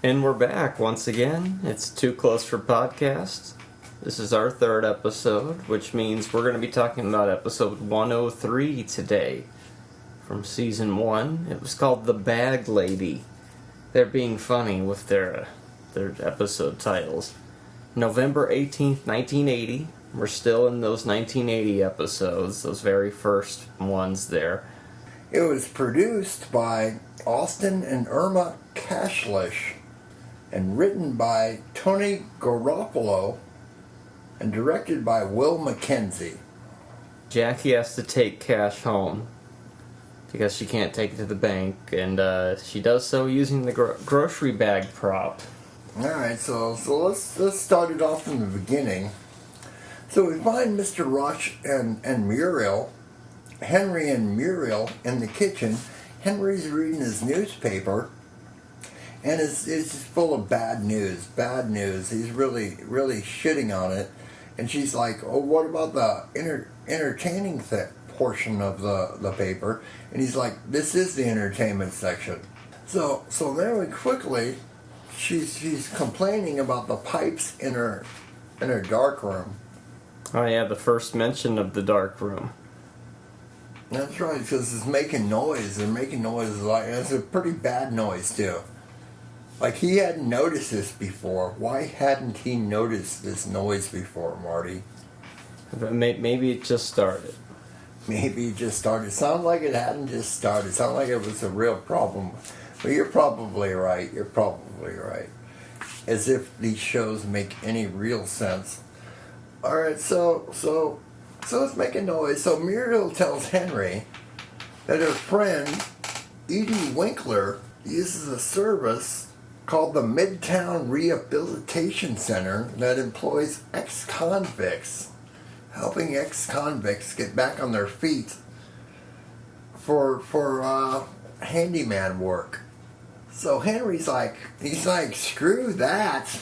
And we're back once again. It's Too Close for Podcast. This is our third episode, which means we're going to be talking about episode 103 today from season 1. It was called The Bag Lady. They're being funny with their episode titles. November 18th, 1980. We're still in those 1980 episodes, those very first ones there. It was produced by Austin and Irma Kashlish and written by Tony Garoppolo and directed by Will McKenzie. Jackie has to take cash home because she can't take it to the bank, and she does so using the grocery bag prop. Alright, so let's start it off from the beginning. So we find Mr. Rush and Muriel, Henry and Muriel in the kitchen. Henry's reading his newspaper, and it's full of bad news. He's really shitting on it. And she's like, oh, what about the entertaining portion of the paper? And he's like, this is the entertainment section. So very quickly, she's complaining about the pipes in her dark room. Oh yeah, the first mention of the dark room. That's right, because it's making noise. They're making noise, like, it's a pretty bad noise too. Like, he hadn't noticed this before. Why hadn't he noticed this noise before, Marty? Maybe it just started. Maybe it just started. Sounds like it hadn't just started. Sounds like it was a real problem. But you're probably right. As if these shows make any real sense. Alright, so it's making noise. So Muriel tells Henry that her friend, Edie Winkler, uses a service called the Midtown Rehabilitation Center that employs ex-convicts, helping ex-convicts get back on their feet for handyman work. So Henry's like, screw that.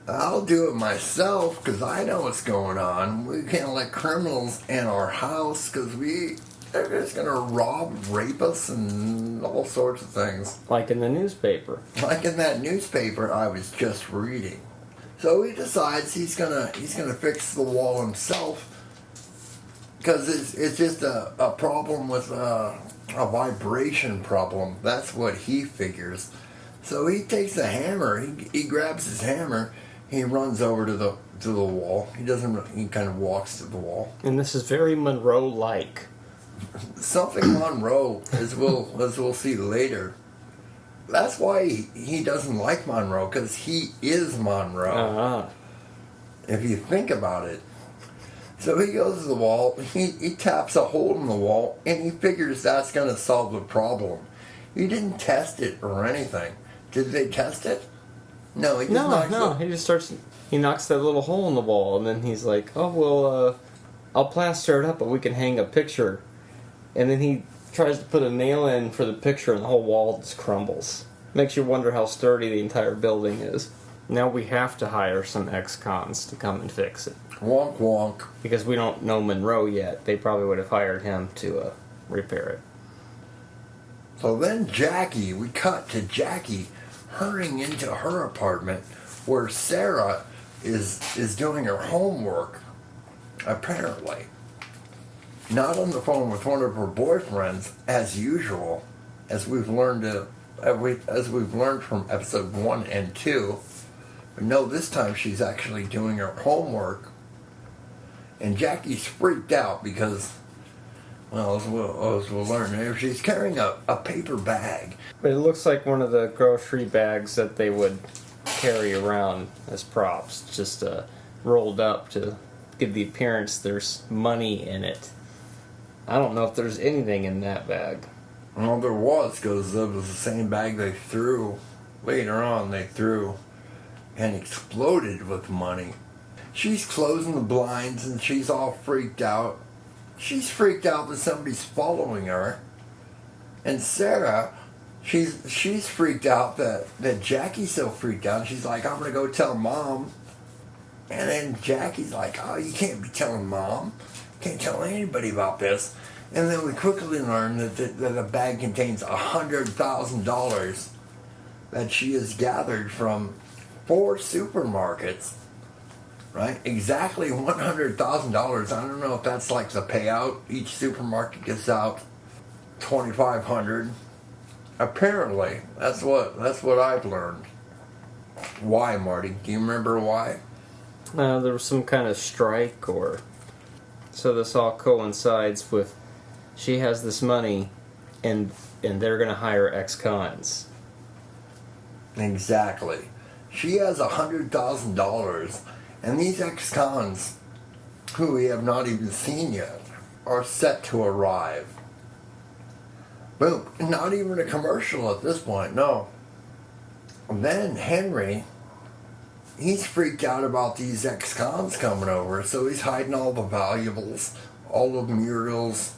I'll do it myself because I know what's going on. We can't let criminals in our house because they're just going to rob, rape us, and all sorts of things. Like in the newspaper. Like in that newspaper I was just reading. So he decides he's gonna fix the wall himself because it's just a problem with a vibration problem. That's what he figures. So he takes a hammer. He grabs his hammer. He runs over to the wall. He kind of walks to the wall. And this is very Monroe-like. Something Monroe, as we'll see later. That's why he doesn't like Monroe, because he is Monroe. Uh-huh. If you think about it. So he goes to the wall. He taps a hole in the wall, and he figures that's going to solve the problem. He didn't test it or anything. Did they test it? No, he knocks that little hole in the wall, and then he's like, oh, well, I'll plaster it up, but we can hang a picture. And then he tries to put a nail in for the picture, and the whole wall just crumbles. Makes you wonder how sturdy the entire building is. Now we have to hire some ex-cons to come and fix it. Wonk wonk. Because we don't know Monroe yet. They probably would have hired him to repair it. So then we cut to Jackie hurrying into her apartment where Sarah is doing her homework, apparently. Not on the phone with one of her boyfriends, as usual, as we've learned from episode 1 and 2. But no, this time she's actually doing her homework. And Jackie's freaked out because, well, as we'll learn, she's carrying a paper bag. But it looks like one of the grocery bags that they would carry around as props, just rolled up to give the appearance there's money in it. I don't know if there's anything in that bag. Well, there was, because it was the same bag they threw. Later on, they threw and exploded with money. She's closing the blinds, and she's all freaked out. She's freaked out that somebody's following her. And Sarah, she's freaked out that Jackie's so freaked out. She's like, I'm going to go tell Mom. And then Jackie's like, oh, you can't be telling Mom. Can't tell anybody about this. And then we quickly learn that the bag contains $100,000 that she has gathered from 4 supermarkets, right? Exactly $100,000. I don't know if that's like the payout. Each supermarket gives out $2,500. Apparently, that's what I've learned. Why, Marty? Do you remember why? There was some kind of strike, or so this all coincides with she has this money, and they're going to hire ex-cons. Exactly. She has $100,000, and these ex-cons, who we have not even seen yet, are set to arrive. Boom. Not even a commercial at this point, no. And then Henry, he's freaked out about these ex-cons coming over, so he's hiding all the valuables, all of Muriel's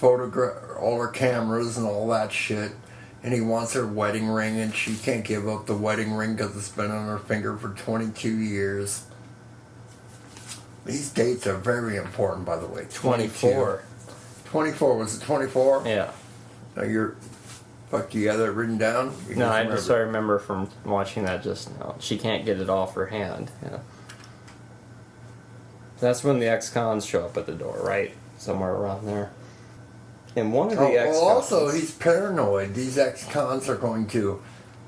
all her cameras and all that shit. And he wants her wedding ring, and she can't give up the wedding ring because it's been on her finger for 22 years. These dates are very important, by the way. 24. 24, was it 24? Yeah. Now you have that written down? No, I remember from watching that just now. She can't get it off her hand. Yeah. That's when the ex-cons show up at the door, right? Somewhere around there. And one of the ex-cons... Well, also, he's paranoid. These ex-cons are going to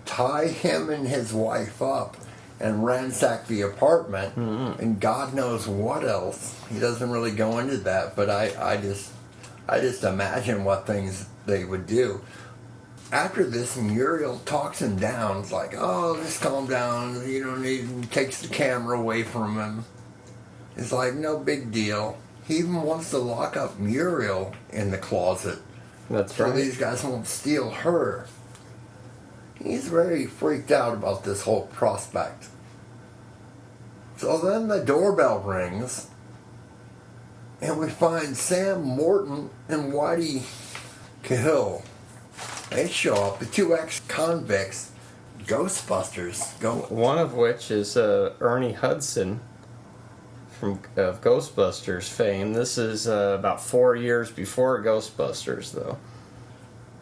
tie him and his wife up and ransack the apartment, and God knows what else. He doesn't really go into that, but I just imagine what things they would do. After this, Muriel talks him down. It's like, oh, just calm down. You don't need... Takes the camera away from him. It's like, no big deal. He even wants to lock up Muriel in the closet. That's so right. These guys won't steal her. He's very freaked out about this whole prospect. So then the doorbell rings, and we find Sam Morton and Whitey Cahill. They show up, the 2 ex-convicts, Ghostbusters. One of which is Ernie Hudson of Ghostbusters fame. This is about 4 years before Ghostbusters, though.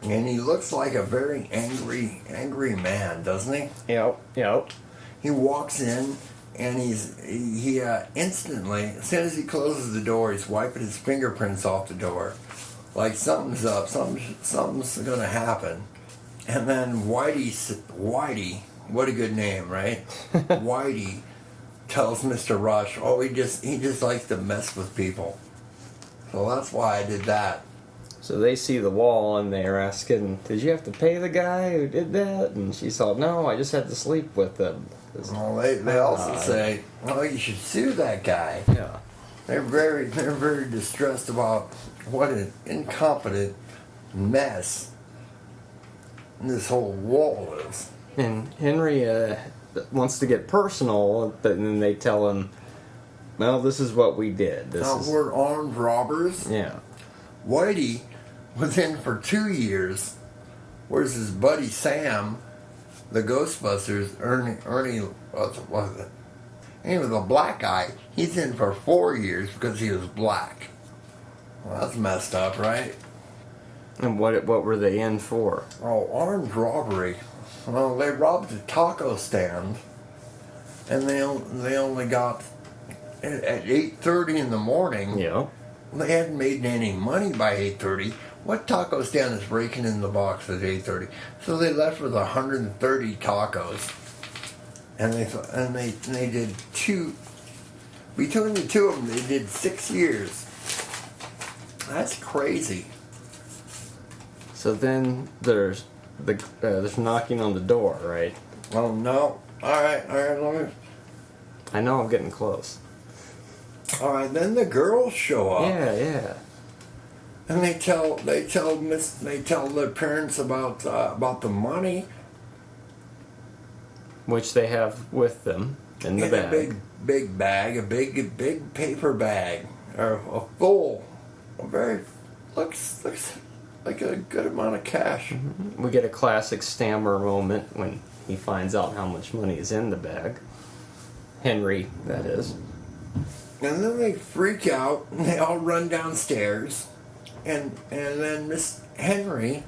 And he looks like a very angry man, doesn't he? Yep. He walks in, and he instantly, as soon as he closes the door, he's wiping his fingerprints off the door. Like something's up, something's gonna happen. And then Whitey, what a good name, right? Whitey tells Mr. Rush, he just likes to mess with people. So that's why I did that. So they see the wall, and they're asking, did you have to pay the guy who did that? And she said, no, I just had to sleep with him. Well, they also say, you should sue that guy. Yeah. They're very distressed about what an incompetent mess this whole wall is. And Henry wants to get personal, but then they tell him, well, this is what we did. We're armed robbers. Yeah. Whitey was in for 2 years, whereas his buddy Sam, the Ghostbusters, Ernie, what was it? Anyway, the black guy, he's in for 4 years because he was black. Well, that's messed up, right? And what were they in for? Oh, armed robbery. Well, they robbed a taco stand, and they only got at 8:30 in the morning. Yeah. They hadn't made any money by 8:30. What taco stand is breaking in the box at 8:30? So they left with 130 tacos, and they did between the two of them, they did 6 years. That's crazy. So then there's knocking on the door, right? Well, no. All right. Let me. I know I'm getting close. All right. Then the girls show up. Yeah. And they tell the parents about the money, Which they have with them in the bag. A big bag, a big paper bag, or looks like a good amount of cash. Mm-hmm. We get a classic Stammer moment when he finds out how much money is in the bag. Henry, that is. And then they freak out, and they all run downstairs, and then Miss Henry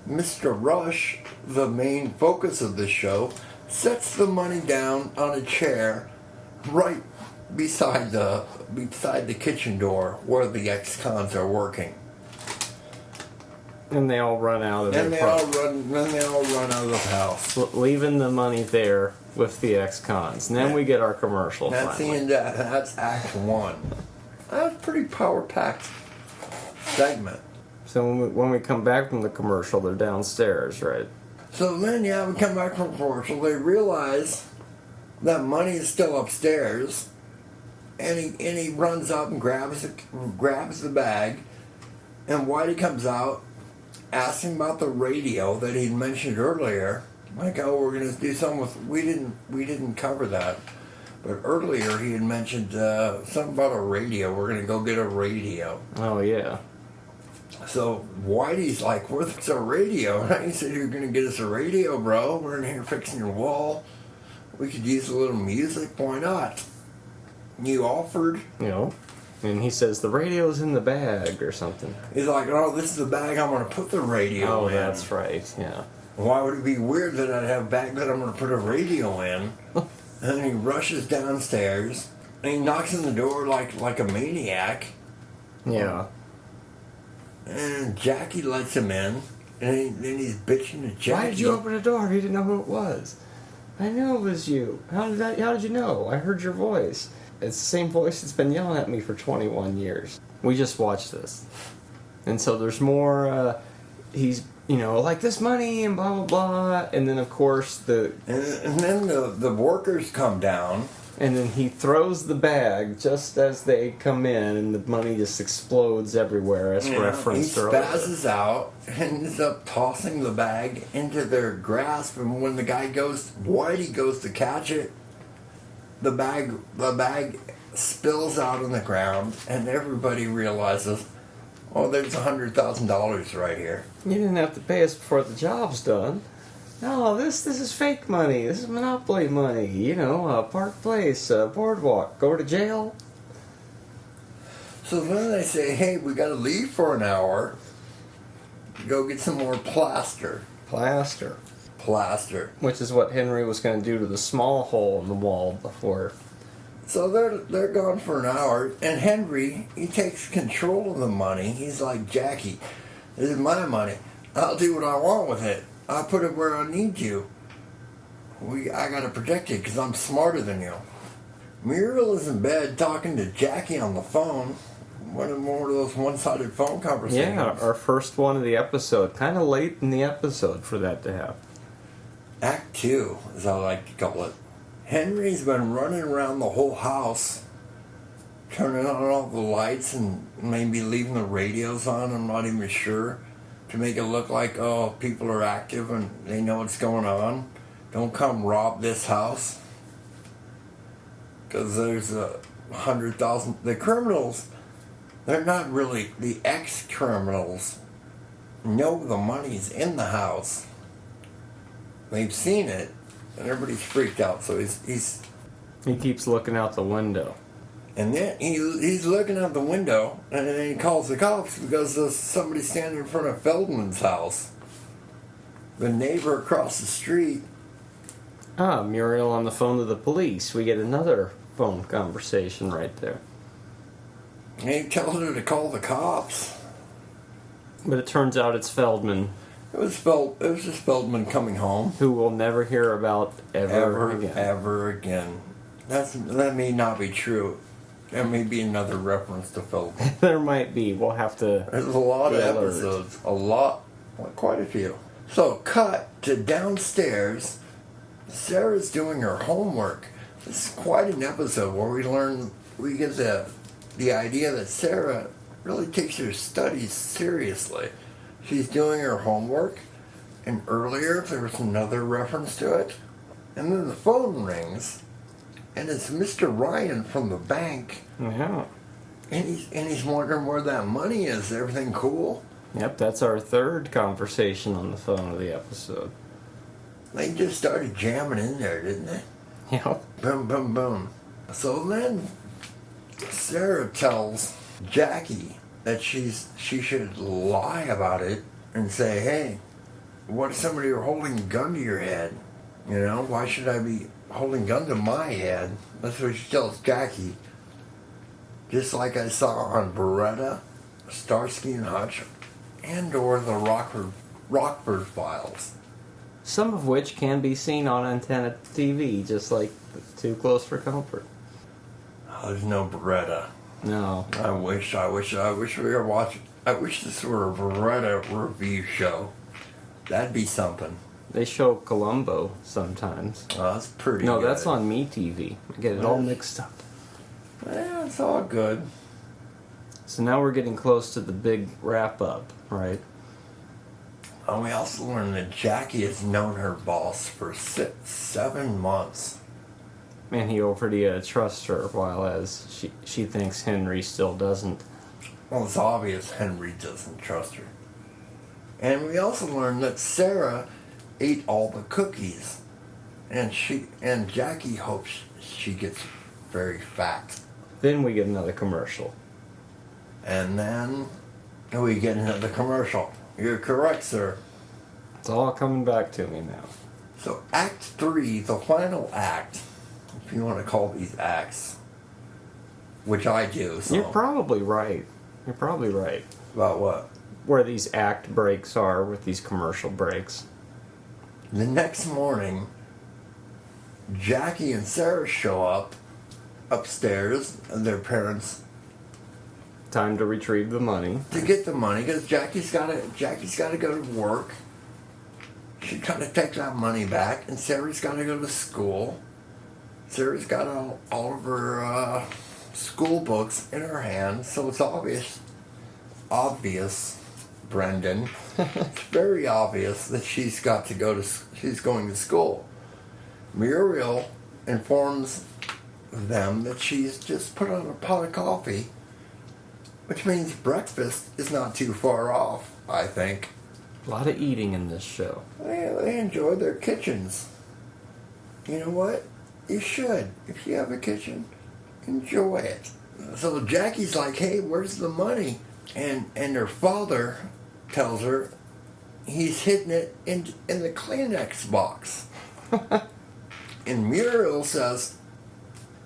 Mr. Rush, the main focus of the show, sets the money down on a chair right beside the kitchen door where the ex-cons are working. And they all run out of Then they all run out of the house. leaving the money there with the ex-cons. And then we get our commercial. That's the end. That's Act 1. That's a pretty power-packed segment. So when we come back from the commercial, they're downstairs, right? So then, we come back from commercial. They realize that money is still upstairs, and he runs up and grabs the bag, and Whitey comes out, asking about the radio that he'd mentioned earlier. Like, oh, we're gonna do something with. We didn't cover that, but earlier he had mentioned something about a radio. We're gonna go get a radio. Oh yeah. So Whitey's like, "Where's our radio?" And he said, "You're gonna get us a radio, bro. We're in here fixing your wall. We could use a little music. Why not?" You offered. And he says the radio's in the bag or something. He's like, "Oh, this is the bag I'm gonna put the radio in." Oh, that's right. Yeah. Why would it be weird that I'd have a bag that I'm gonna put a radio in? And then he rushes downstairs and he knocks on the door like a maniac. Yeah. And Jackie lets him in, and then he's bitching to Jackie. Why did you open the door? He didn't know who it was. I knew it was you. How did you know? I heard your voice. It's the same voice that's been yelling at me for 21 years. We just watched this. And so there's more, he's, like this money and blah, blah, blah. And then, of course, And then the workers come down. And then he throws the bag just as they come in, and the money just explodes everywhere, as referenced earlier. He spazzes out and ends up tossing the bag into their grasp. And when Whitey goes to catch it, the bag spills out on the ground, and everybody realizes, oh, there's $100,000 right here. You didn't have to pay us before the job's done. No, this is fake money. This is Monopoly money. Park Place, Boardwalk, go to jail. So then they say, hey, we got to leave for an hour. Go get some more plaster. Plaster. Which is what Henry was going to do to the small hole in the wall before. So they're gone for an hour, and Henry, he takes control of the money. He's like, Jackie, this is my money. I'll do what I want with it. I'll put it where I need you. I gotta protect you because I'm smarter than you. Muriel is in bed talking to Jackie on the phone. One of those one-sided phone conversations. Yeah, our first one of the episode. Kind of late in the episode for that to happen. Act 2, as I like to call it. Henry's been running around the whole house, turning on all the lights and maybe leaving the radios on, I'm not even sure, to make it look like, oh, people are active and they know what's going on. Don't come rob this house. Because there's 100,000. The criminals, they're not really, the ex-criminals know the money's in the house. They've seen it, and everybody's freaked out. So he keeps looking out the window. And then he's looking out the window, and then he calls the cops because there's somebody standing in front of Feldman's house. The neighbor across the street. Muriel on the phone to the police. We get another phone conversation right there. And he tells her to call the cops. But it turns out it's Feldman. It was just Feldman coming home. Who we'll never hear about ever again. That may not be true. There may be another reference to Feldman. There might be. We'll have to. There's a lot of episodes. Quite a few. So, cut to downstairs. Sarah's doing her homework. This is quite an episode where we get the idea that Sarah really takes her studies seriously. She's doing her homework, and earlier there was another reference to it. And then the phone rings, and it's Mr. Ryan from the bank. Yeah. And he's wondering where that money is. Everything cool? Yep, that's our third conversation on the phone of the episode. They just started jamming in there, didn't they? Yep. Boom, boom, boom. So then Sarah tells Jackie that she should lie about it and say, hey, what if somebody were holding a gun to your head? You know, why should I be holding a gun to my head? That's what she tells Jackie. Just like I saw on Beretta, Starsky and Hutch, and or the Rockford Files. Some of which can be seen on antenna TV, just like Too Close for Comfort. Oh, there's no Beretta. No. I wish we were watching. I wish this were a Beretta review show. That'd be something. They show Columbo sometimes. Oh, that's pretty No, good. that's on MeTV. I get it all mixed up. Yeah, it's all good. So now we're getting close to the big wrap-up, right? And we also learned that Jackie has known her boss for 7 months. And he already trusts her, while as she thinks Henry still doesn't. Well, it's obvious Henry doesn't trust her. And we also learned that Sarah ate all the cookies. And Jackie hopes she gets very fat. Then we get another commercial. And then we get another commercial. You're correct, sir. It's all coming back to me now. So Act 3, the final act, if you want to call these acts, which I do. So. You're probably right. You're probably right. About what? Where these act breaks are with these commercial breaks. The next morning, Jackie and Sarah show up upstairs, and their parents, Time to retrieve the money. to get the money because Jackie's got to go to work. She got to take that money back, and Sarah's got to go to school. Sarah's got all of her school books in her hand, so it's obvious, Brendan. It's very obvious that she's going to school. Muriel informs them that she's just put on a pot of coffee, which means breakfast is not too far off, I think. A lot of eating in this show. They enjoy their kitchens. You know what? You should. If you have a kitchen, enjoy it. So Jackie's like, hey, where's the money? And her father tells her he's hidden it in the Kleenex box. And Muriel says,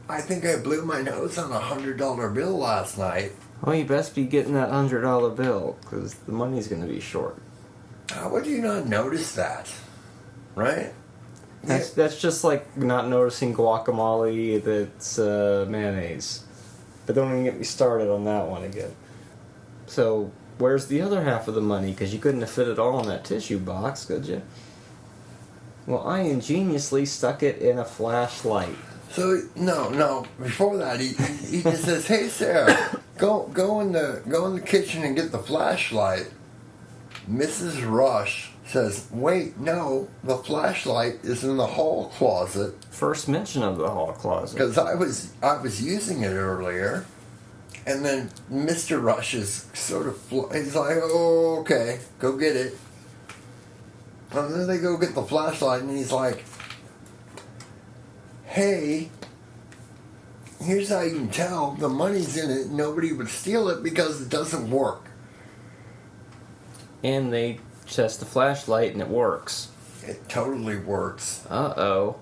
I think I blew my nose on a $100 bill last night. Well, you best be getting that $100 bill, because the money's going to be short. How would you not notice that? Right? That's just like not noticing guacamole that's mayonnaise. But don't even get me started on that one again. So, where's the other half of the money? Because you couldn't have fit it all in that tissue box, could you? Well, I ingeniously stuck it in a flashlight. So no. Before that, he just says, "Hey Sarah, go in the kitchen and get the flashlight." Mrs. Rush says, "Wait, no, the flashlight is in the hall closet." First mention of the hall closet. Because I was using it earlier, and then Mr. Rush is sort of he's like, "Oh, okay, go get it." And then they go get the flashlight, and he's like, hey, here's how you can tell the money's in it. Nobody would steal it because it doesn't work. And they test the flashlight and it works. It totally works. Uh-oh.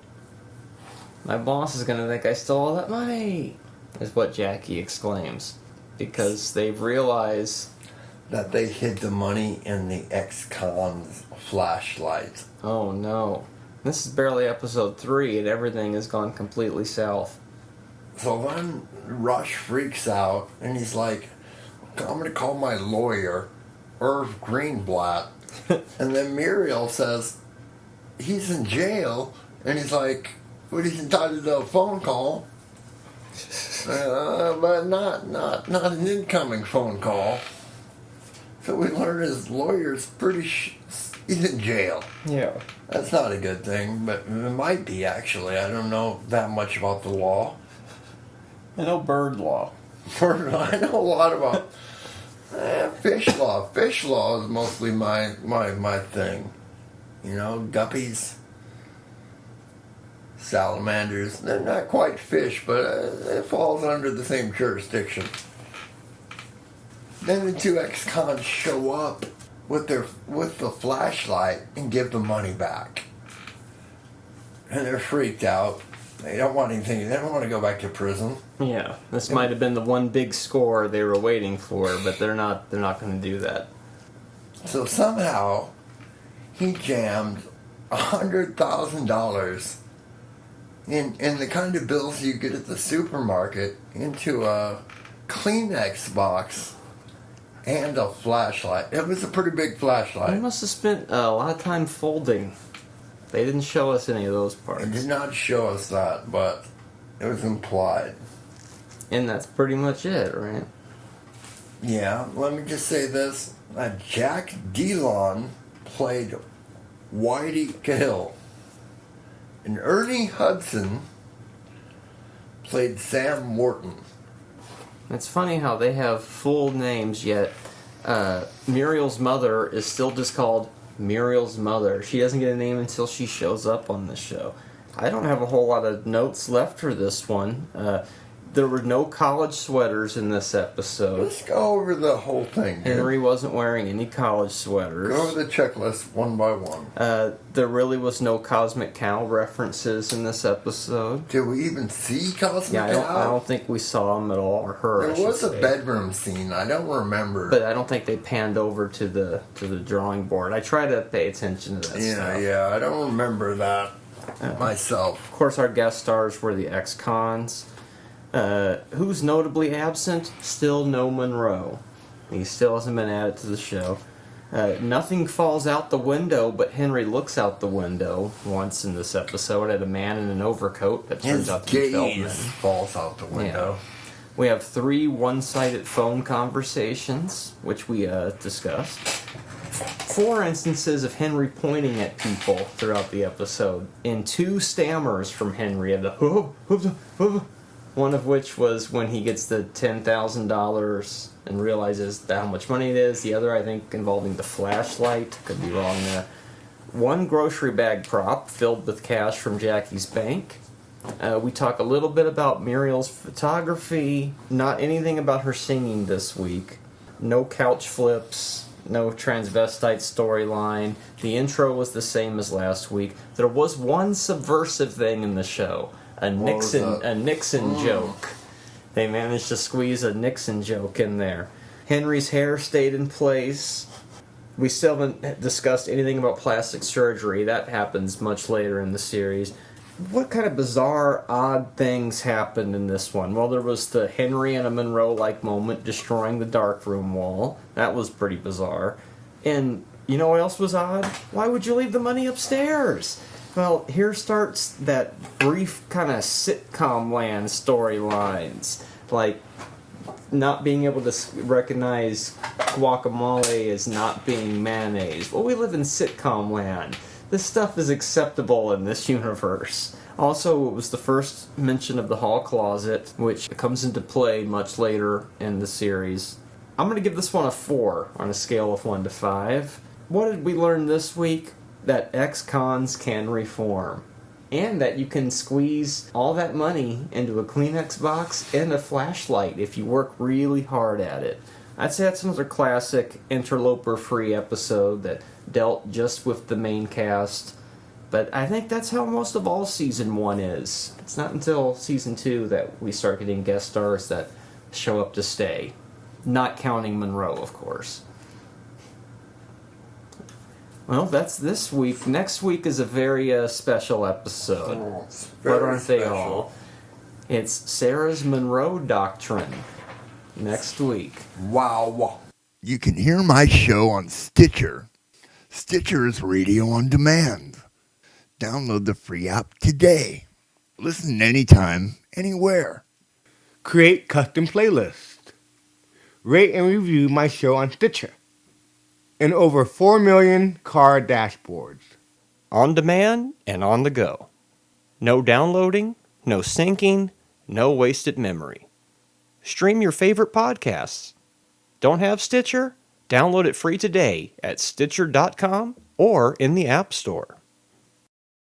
My boss is going to think I stole all that money, is what Jackie exclaims. Because they've realized that they hid the money in the ex-con's flashlight. Oh no. This is barely episode 3 and everything has gone completely south. So then Rush freaks out and he's like, I'm going to call my lawyer, Irv Greenblatt. And then Muriel says, he's in jail. And he's like, but he's entitled to a phone call. But not an incoming phone call. So we learned his lawyer's he's in jail. Yeah. That's not a good thing, but it might be actually. I don't know that much about the law. I know bird law. I know a lot about fish law. Fish law is mostly my thing. You know, guppies, salamanders. They're not quite fish, but it falls under the same jurisdiction. Then the two ex-cons show up, with the flashlight and give the money back. And they're freaked out. They don't want anything. They don't want to go back to prison. Yeah, this might have been the one big score they were waiting for, but they're not going to do that. So somehow he jammed $100,000 in the kind of bills you get at the supermarket into a Kleenex box and a flashlight. It was a pretty big They flashlight. must have spent a lot of time folding. They didn't show us any of those parts. It did not show us that, but it was implied. And that's pretty much it, right? Yeah, let me just say this. Jack Delon played Whitey Cahill. And Ernie Hudson played Sam Morton. It's funny how they have full names, yet Muriel's mother is still just called Muriel's mother. She doesn't get a name until she shows up on the show. I don't have a whole lot of notes left for this one. There were no college sweaters in this episode. Let's go over the whole thing, dude. Henry wasn't wearing any college sweaters. Go over the checklist one by one. There really was no Cosmic Cow references in this episode. Did we even see Cosmic Yeah, Cow? I don't think we saw him at all, or her. There was a bedroom scene. I don't remember. But I don't think they panned over to the drawing board. I try to pay attention to that stuff. Yeah, I don't remember that myself. Of course, our guest stars were the ex-cons. Who's notably absent? Still no Monroe. He still hasn't been added to the show. Nothing falls out the window, but Henry looks out the window once in this episode at a man in an overcoat that turns His out to be Feldman. gaze falls out the window. Yeah. We have 3 one-sided phone conversations, which we discussed. 4 instances of Henry pointing at people throughout the episode, and 2 stammers from Henry of the one of which was when he gets the $10,000 and realizes how much money it is. The other, I think, involving the flashlight. Could be wrong there. 1 grocery bag prop filled with cash from Jackie's bank. We talk a little bit about Muriel's photography. Not anything about her singing this week. No couch flips. No transvestite storyline. The intro was the same as last week. There was one subversive thing in the show. A Nixon joke. They managed to squeeze a Nixon joke in there. Henry's hair stayed in place. We still haven't discussed anything about plastic surgery. That happens much later in the series. What kind of bizarre, odd things happened in this one? Well, there was the Henry and a Monroe-like moment destroying the darkroom wall. That was pretty bizarre. And you know what else was odd? Why would you leave the money upstairs? Well, here starts that brief kind of sitcom land storylines. Like, not being able to recognize guacamole as not being mayonnaise. Well, we live in sitcom land. This stuff is acceptable in this universe. Also, it was the first mention of the hall closet, which comes into play much later in the series. I'm going to give this one a 4 on a scale of 1 to 5. What did we learn this week? That ex-cons can reform. And that you can squeeze all that money into a Kleenex box and a flashlight if you work really hard at it. I'd say that's another classic interloper-free episode that dealt just with the main cast. But I think that's how most of all Season 1 is. It's not until Season 2 that we start getting guest stars that show up to stay. Not counting Monroe, of course. Well, that's this week. Next week is a very special episode. But aren't they all? It's Sarah's Monroe Doctrine. Next week. Wow. You can hear my show on Stitcher. Stitcher is radio on demand. Download the free app today. Listen anytime, anywhere. Create custom playlists. Rate and review my show on Stitcher. And over 4 million car dashboards. On demand and on the go. No downloading, no syncing, no wasted memory. Stream your favorite podcasts. Don't have Stitcher? Download it free today at Stitcher.com or in the App Store.